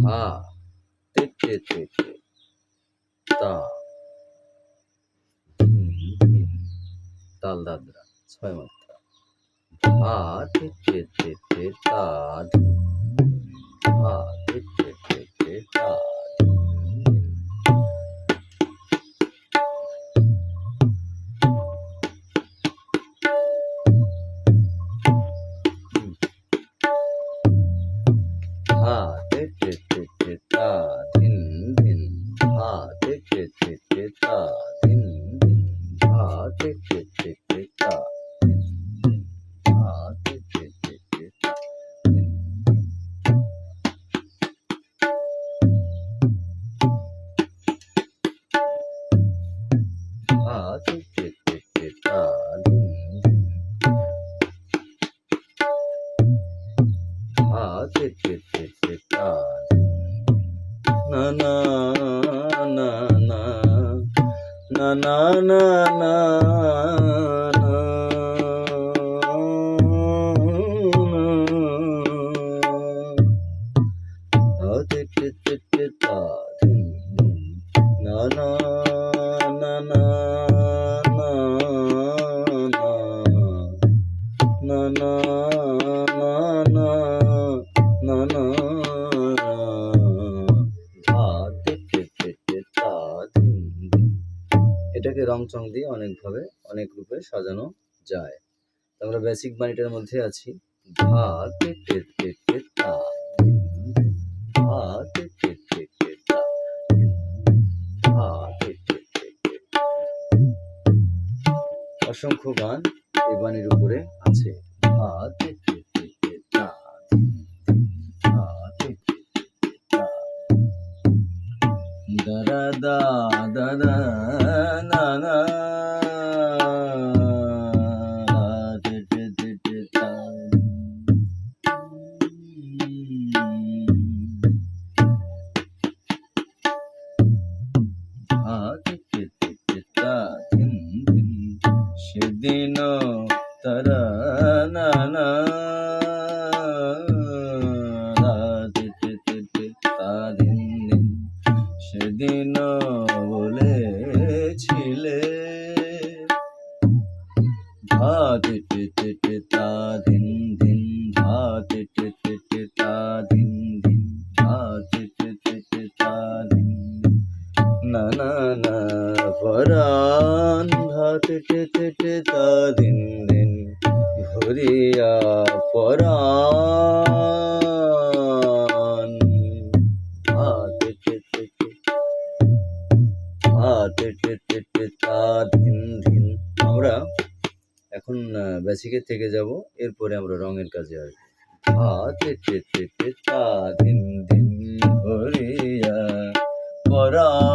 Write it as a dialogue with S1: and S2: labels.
S1: ধা তে তে তে তে তা ধিন ধিন তাল দাদরা ৬ মাত্রা ধা তে তে তে তে তা ধিন ধা তে তে তে তে তা ধিন ধিন ধা তে তে তে তে তা ধিন ধিন ধা তে তে তে তে তা ধিন ধিন ধা তে তে তে তে তা ধিন ধিন ধা তে তে তে তে তা ধিন ধা তে তে তে তে তা ধিন ধিন ধা তে তে তে তে তা ধিন না না না না না না না না তে তে তে তে তা ধিন ধিন না না না না না না না না না না ধা তে তে তে তে তা ধিন ধিন। এটাকে রং চং দিয়ে অনেকভাবে অনেক রূপে সাজানো যায়। আমরা বেসিক বাণীটার মধ্যে আছি ধা তে তে তে তে তা ধিন ধিন ধা তে তে তে তে তা ধিন ধিন ধা তে তে তে তে। অসংখ্য গান এই বাণীর উপরে আছে ধা তে তে তে তে তা ধিন ধিন ধা তে তে তে তে তা দা দা দা দা না না তে তে তে তে তা ধা তে তে তে তে তা ধিন ধিন সেদিন তারা না না তে তে তে তে তা ধিন ধিন সেদিন বলেছিলে ধা তে তে তে তে তা ধিন ধিন ধা তে তে তে তে তা ধিন ধিন ধা তে তে তে তে তা ধিন না না না পরাণ ধা তে তে তে তে তা ধিন ধিন ভরিয়া পরাণ ধা তে তে তে তে ধা তে তে তে তে তা ধিন ধিন। আমরা এখন বেসিকের থেকে যাব, এরপরে আমরা রঙের কাজে আসবো। ধা তে তে তে তে তা ধিন ধিন ভরিয়া পরাণ